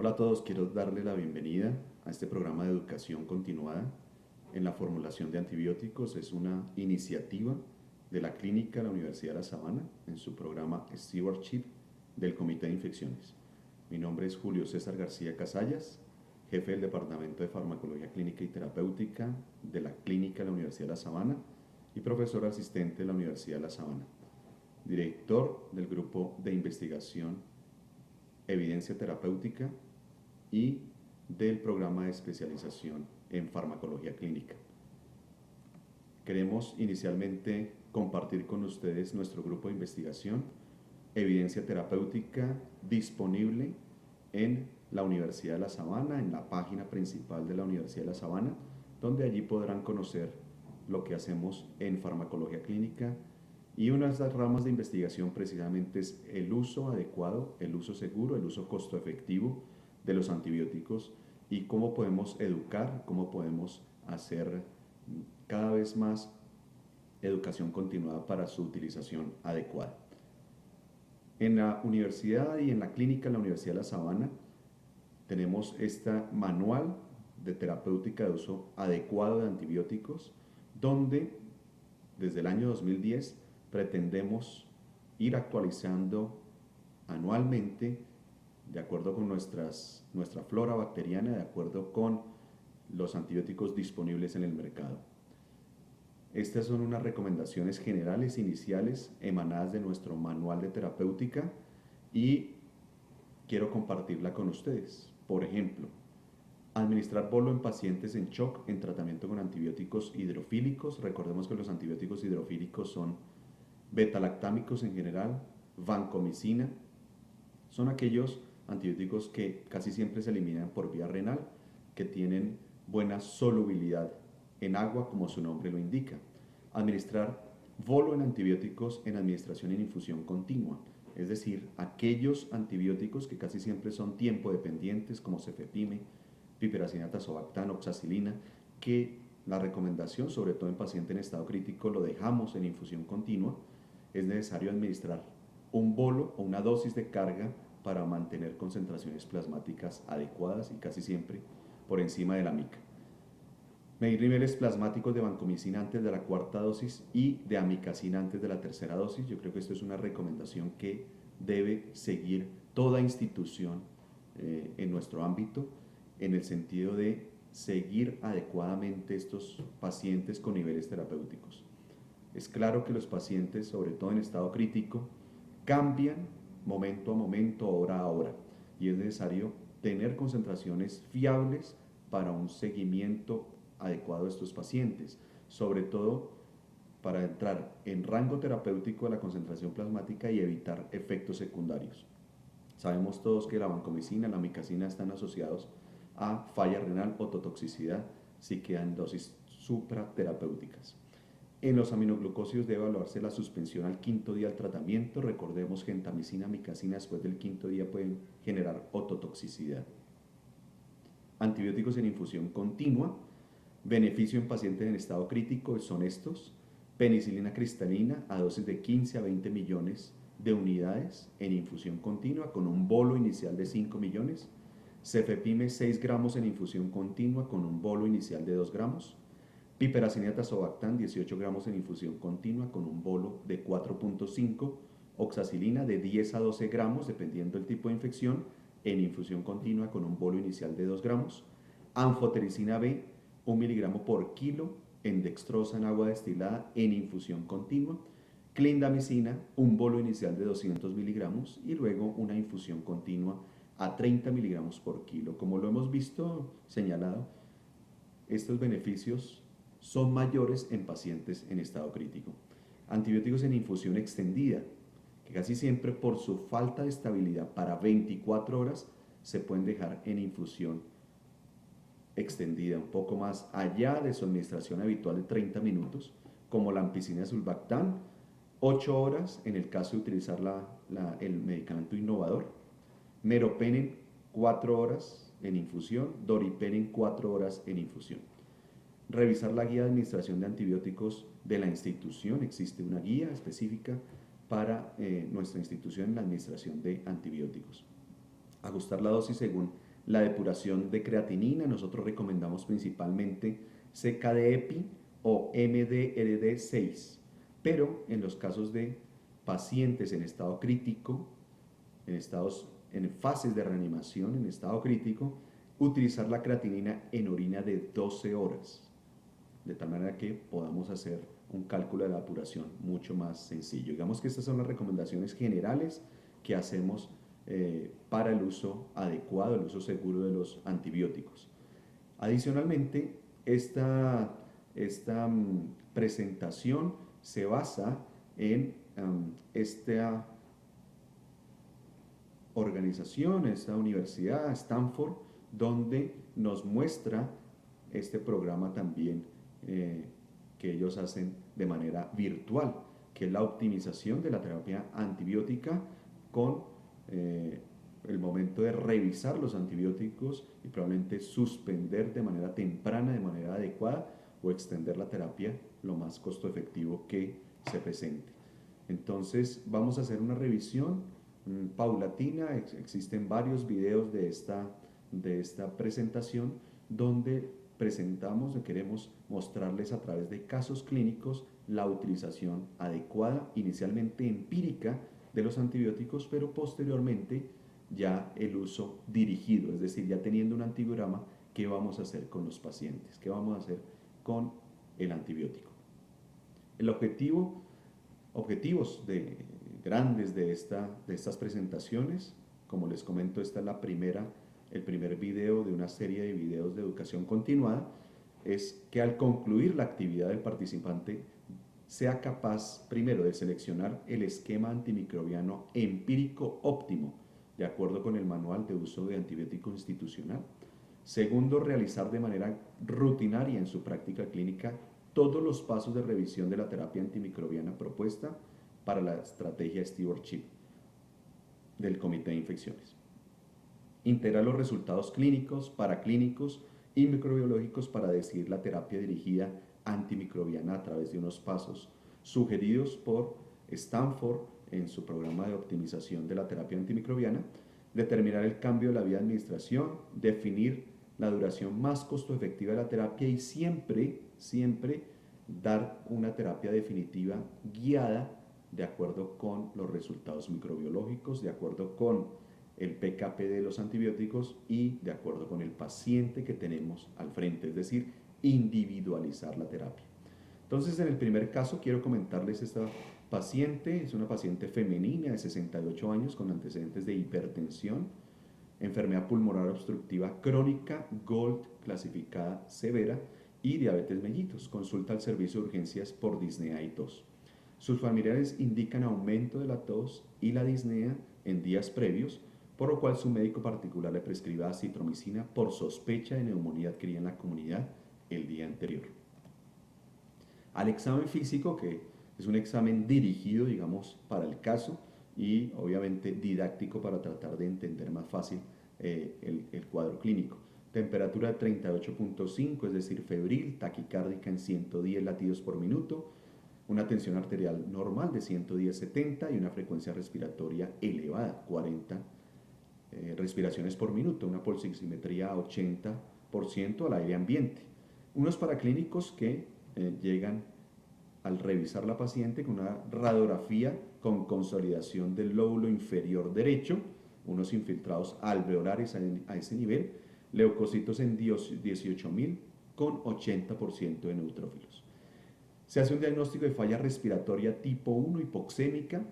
Hola a todos, quiero darle la bienvenida a este programa de educación continuada en la formulación de antibióticos. Es una iniciativa de la Clínica de la Universidad de La Sabana en su programa Stewardship del Comité de Infecciones. Mi nombre es Julio César García Casallas, jefe del Departamento de Farmacología Clínica y Terapéutica de la Clínica de la Universidad de La Sabana y profesor asistente de la Universidad de La Sabana, director del Grupo de Investigación Evidencia Terapéutica y del programa de especialización en farmacología clínica. Queremos inicialmente compartir con ustedes nuestro grupo de investigación, Evidencia Terapéutica, disponible en la Universidad de La Sabana, en la página principal de la Universidad de La Sabana, donde allí podrán conocer lo que hacemos en farmacología clínica. Y una de las ramas de investigación precisamente es el uso adecuado, el uso seguro, el uso costo efectivo de los antibióticos y cómo podemos educar, cómo podemos hacer cada vez más educación continuada para su utilización adecuada. En la universidad y en la clínica de la Universidad de La Sabana tenemos este manual de terapéutica de uso adecuado de antibióticos, donde desde el año 2010 pretendemos ir actualizando anualmente de acuerdo con nuestra flora bacteriana, de acuerdo con los antibióticos disponibles en el mercado. Estas son unas recomendaciones generales iniciales emanadas de nuestro manual de terapéutica y quiero compartirla con ustedes. Por ejemplo, administrar bolo en pacientes en shock en tratamiento con antibióticos hidrofílicos. Recordemos que los antibióticos hidrofílicos son beta-lactámicos en general, vancomicina. Son aquellos antibióticos que casi siempre se eliminan por vía renal, que tienen buena solubilidad en agua, como su nombre lo indica. Administrar bolo en antibióticos en administración en infusión continua, es decir, aquellos antibióticos que casi siempre son tiempo dependientes, como cefepime, piperacina, tazobactam, oxacilina, que la recomendación, sobre todo en paciente en estado crítico, lo dejamos en infusión continua. Es necesario administrar un bolo o una dosis de carga para mantener concentraciones plasmáticas adecuadas y casi siempre por encima de la mica. Medir niveles plasmáticos de vancomicina antes de la cuarta dosis y de amicacina antes de la tercera dosis. Yo creo que esto es una recomendación que debe seguir toda institución en nuestro ámbito, en el sentido de seguir adecuadamente estos pacientes con niveles terapéuticos. Es claro que los pacientes, sobre todo en estado crítico, cambian momento a momento, hora a hora, y es necesario tener concentraciones fiables para un seguimiento adecuado de estos pacientes, sobre todo para entrar en rango terapéutico de la concentración plasmática y evitar efectos secundarios. Sabemos todos que la vancomicina y la amicacina están asociados a falla renal, ototoxicidad, si quedan dosis supraterapéuticas. En los aminoglucósidos debe evaluarse la suspensión al quinto día del tratamiento. Recordemos que gentamicina, amicacina después del quinto día pueden generar ototoxicidad. Antibióticos en infusión continua. Beneficio en pacientes en estado crítico son estos: penicilina cristalina a dosis de 15 a 20 millones de unidades en infusión continua con un bolo inicial de 5 millones. Cefepime 6 gramos en infusión continua con un bolo inicial de 2 gramos. Piperacina tazobactam 18 gramos en infusión continua con un bolo de 4.5. Oxacilina de 10 a 12 gramos dependiendo del tipo de infección en infusión continua con un bolo inicial de 2 gramos. Anfotericina B 1 miligramo por kilo en dextrosa en agua destilada en infusión continua. Clindamicina, un bolo inicial de 200 miligramos y luego una infusión continua a 30 miligramos por kilo. Como lo hemos visto señalado, estos beneficios son mayores en pacientes en estado crítico. Antibióticos en infusión extendida, que casi siempre por su falta de estabilidad para 24 horas se pueden dejar en infusión extendida un poco más allá de su administración habitual de 30 minutos, como la ampicilina sulbactam, 8 horas en el caso de utilizar el medicamento innovador, meropenem 4 horas en infusión, doripenem 4 horas en infusión. Revisar la guía de administración de antibióticos de la institución. Existe una guía específica para nuestra institución en la administración de antibióticos. Ajustar la dosis según la depuración de creatinina. Nosotros recomendamos principalmente CKD-EPI o MDRD6, pero en los casos de pacientes en estado crítico, en fases de reanimación, en estado crítico, utilizar la creatinina en orina de 12 horas, de tal manera que podamos hacer un cálculo de la depuración mucho más sencillo. Digamos que estas son las recomendaciones generales que hacemos para el uso adecuado, el uso seguro de los antibióticos. Adicionalmente, esta presentación se basa en esta organización, esta universidad, Stanford, donde nos muestra este programa también que ellos hacen de manera virtual, que es la optimización de la terapia antibiótica con el momento de revisar los antibióticos y probablemente suspender de manera temprana, de manera adecuada, o extender la terapia lo más costo efectivo que se presente. Entonces vamos a hacer una revisión paulatina. Existen varios videos de esta presentación donde presentamos o queremos mostrarles a través de casos clínicos la utilización adecuada, inicialmente empírica, de los antibióticos, pero posteriormente ya el uso dirigido, es decir, ya teniendo un antibiograma, ¿qué vamos a hacer con los pacientes? ¿Qué vamos a hacer con el antibiótico? El objetivos grandes de estas presentaciones, como les comento, esta es el primer video de una serie de videos de educación continuada, es que al concluir la actividad del participante sea capaz, primero, de seleccionar el esquema antimicrobiano empírico óptimo, de acuerdo con el manual de uso de antibiótico institucional. Segundo, realizar de manera rutinaria en su práctica clínica todos los pasos de revisión de la terapia antimicrobiana propuesta para la estrategia Stewardship del Comité de Infecciones. Integrar los resultados clínicos, paraclínicos y microbiológicos para decidir la terapia dirigida antimicrobiana a través de unos pasos sugeridos por Stanford en su programa de optimización de la terapia antimicrobiana, determinar el cambio de la vía de administración, definir la duración más costo efectiva de la terapia y siempre dar una terapia definitiva guiada de acuerdo con los resultados microbiológicos, de acuerdo con el PKP de los antibióticos y de acuerdo con el paciente que tenemos al frente, es decir, individualizar la terapia. Entonces, en el primer caso quiero comentarles esta paciente. Es una paciente femenina de 68 años con antecedentes de hipertensión, enfermedad pulmonar obstructiva crónica, GOLD clasificada severa y diabetes mellitus. Consulta al servicio de urgencias por disnea y tos. Sus familiares indican aumento de la tos y la disnea en días previos, por lo cual su médico particular le prescribe acitromicina por sospecha de neumonía adquirida en la comunidad el día anterior. Al examen físico, que es un examen dirigido, digamos, para el caso y obviamente didáctico para tratar de entender más fácil el cuadro clínico. Temperatura de 38.5, es decir, febril, taquicárdica en 110 latidos por minuto, una tensión arterial normal de 110/70 y una frecuencia respiratoria elevada, 40 respiraciones por minuto, una pulsioximetría a 80% al aire ambiente. Unos paraclínicos que llegan al revisar la paciente con una radiografía con consolidación del lóbulo inferior derecho, unos infiltrados alveolares a ese nivel, leucocitos en 18.000 con 80% de neutrófilos. Se hace un diagnóstico de falla respiratoria tipo 1 hipoxémica.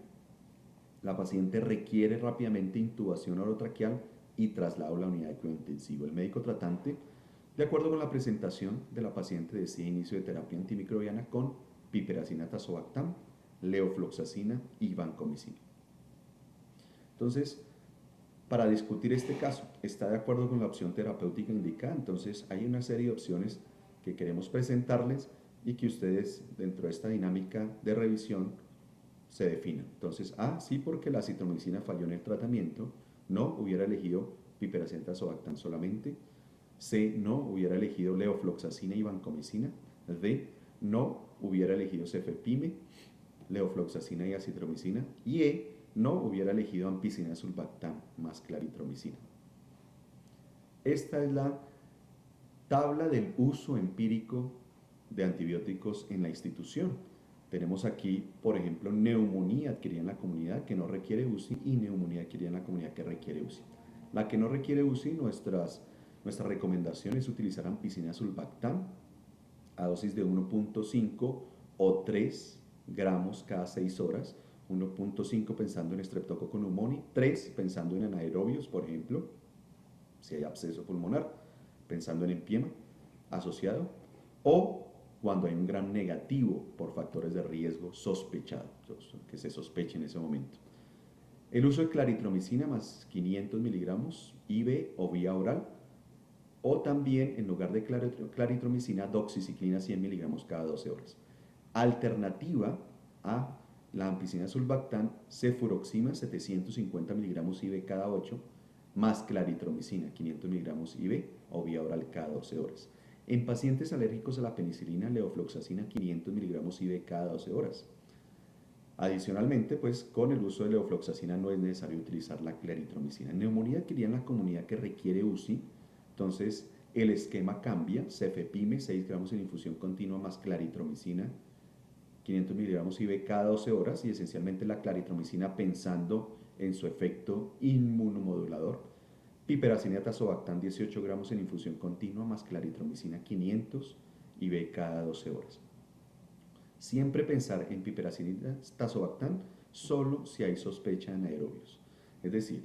La paciente requiere rápidamente intubación orotraqueal y traslado a la unidad de cuidado intensivo. El médico tratante, de acuerdo con la presentación de la paciente, decide inicio de terapia antimicrobiana con piperacina tazobactam, levofloxacina y vancomicina. Entonces, para discutir este caso, ¿está de acuerdo con la opción terapéutica indicada? Entonces, hay una serie de opciones que queremos presentarles y que ustedes, dentro de esta dinámica de revisión, se definan. Entonces, sí, porque la acitromicina falló en el tratamiento. No, hubiera elegido piperacina tazobactam solamente. C, no, hubiera elegido levofloxacina y vancomicina. D, no, hubiera elegido cefepime, levofloxacina y acitromicina. Y E, no, hubiera elegido ampicilina sulbactam más claritromicina. Esta es la tabla del uso empírico de antibióticos en la institución. Tenemos aquí, por ejemplo, neumonía adquirida en la comunidad que no requiere UCI y neumonía adquirida en la comunidad que requiere UCI. La que no requiere UCI, nuestra recomendación es utilizar ampicilina sulbactam a dosis de 1.5 o 3 gramos cada 6 horas. 1.5 pensando en Streptococcus pneumoniae, 3 pensando en anaerobios, por ejemplo, si hay absceso pulmonar, pensando en empiema asociado, o cuando hay un gram negativo por factores de riesgo sospechado, que se sospeche en ese momento. El uso de claritromicina más 500 miligramos IV o vía oral, o también en lugar de claritromicina, doxiciclina 100 miligramos cada 12 horas. Alternativa a la ampicilina sulbactam, cefuroxima 750 miligramos IV cada 8, más claritromicina 500 miligramos IV o vía oral cada 12 horas. En pacientes alérgicos a la penicilina, levofloxacina 500 miligramos IV cada 12 horas. Adicionalmente, pues con el uso de levofloxacina no es necesario utilizar la claritromicina. En neumonía adquirida en la comunidad que requiere UCI, entonces el esquema cambia, cefepime 6 gramos en infusión continua más claritromicina 500 miligramos IV cada 12 horas y esencialmente la claritromicina pensando en su efecto inmunomodulador. Piperacina tazobactam 18 gramos en infusión continua más claritromicina 500 IV cada 12 horas. Siempre pensar en piperacina tazobactam solo si hay sospecha de anaerobios. Es decir,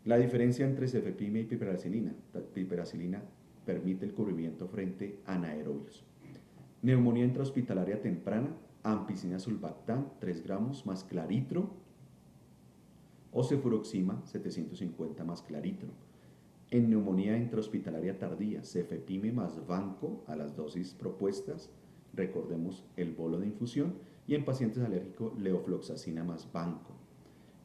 la diferencia entre cefepime y piperacilina. Piperacilina permite el cubrimiento frente a anaerobios. Neumonía intrahospitalaria temprana, ampicilina sulbactam 3 gramos más claritro o cefuroxima 750 más claritro. En neumonía intrahospitalaria tardía, cefepime más vanco a las dosis propuestas, recordemos el bolo de infusión, y en pacientes alérgicos, levofloxacina más vanco.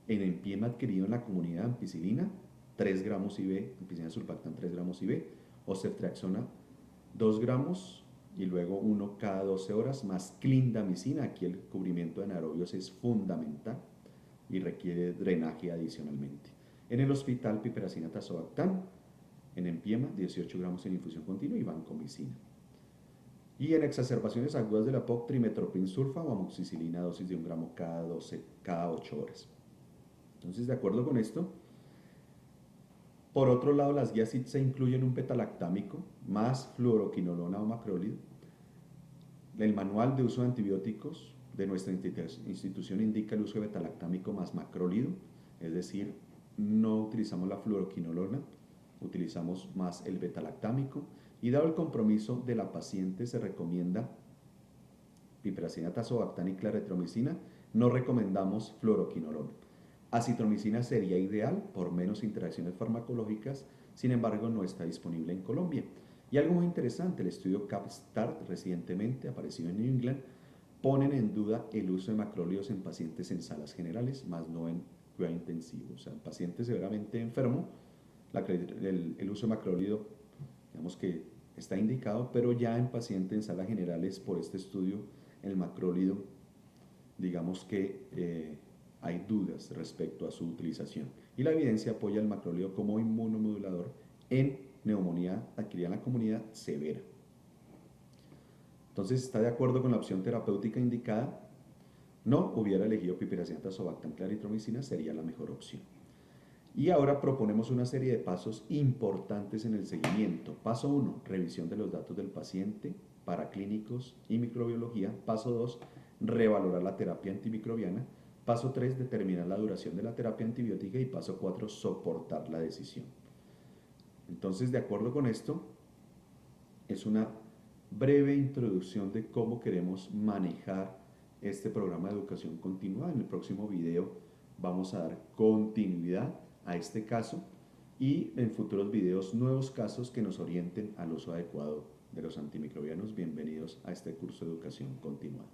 En empiema adquirido en la comunidad, ampicilina 3 gramos IV, ampicilina sulbactam 3 gramos IV, o ceftriaxona 2 gramos y luego 1 cada 12 horas más clindamicina. Aquí el cubrimiento de anaerobios es fundamental y requiere drenaje adicionalmente. En el hospital, piperacina tazobactam, en empiema 18 gramos en infusión continua y vancomicina. Y en exacerbaciones agudas de la POC, trimetoprim sulfa o amoxicilina, dosis de 1 gramo cada 8 horas. Entonces, de acuerdo con esto, por otro lado, las guías se incluyen un betalactámico más fluoroquinolona o macrólido. El manual de uso de antibióticos de nuestra institución indica el uso de betalactámico más macrólido, es decir, no utilizamos la fluoroquinolona, utilizamos más el betalactámico, y dado el compromiso de la paciente se recomienda piperacina tazobactam y claritromicina, no recomendamos fluoroquinolona. Acitromicina sería ideal por menos interacciones farmacológicas, sin embargo no está disponible en Colombia. Y algo muy interesante, el estudio CAPSTART recientemente aparecido en New England ponen en duda el uso de macrólidos en pacientes en salas generales, más no en cuidado intensivo. O sea, en pacientes severamente enfermo, el uso de macrólido, digamos que está indicado, pero ya en pacientes en salas generales por este estudio, el macrólido, digamos que hay dudas respecto a su utilización. Y la evidencia apoya el macrólido como inmunomodulador en neumonía adquirida en la comunidad severa. Entonces, ¿está de acuerdo con la opción terapéutica indicada? No, hubiera elegido piperacina tazobactam claritromicina, sería la mejor opción. Y ahora proponemos una serie de pasos importantes en el seguimiento. Paso 1, revisión de los datos del paciente, paraclínicos y microbiología. Paso 2, revalorar la terapia antimicrobiana. Paso 3, determinar la duración de la terapia antibiótica. Y paso 4, soportar la decisión. Entonces, de acuerdo con esto, es una breve introducción de cómo queremos manejar este programa de educación continua. En el próximo video vamos a dar continuidad a este caso y en futuros videos nuevos casos que nos orienten al uso adecuado de los antimicrobianos. Bienvenidos a este curso de educación continua.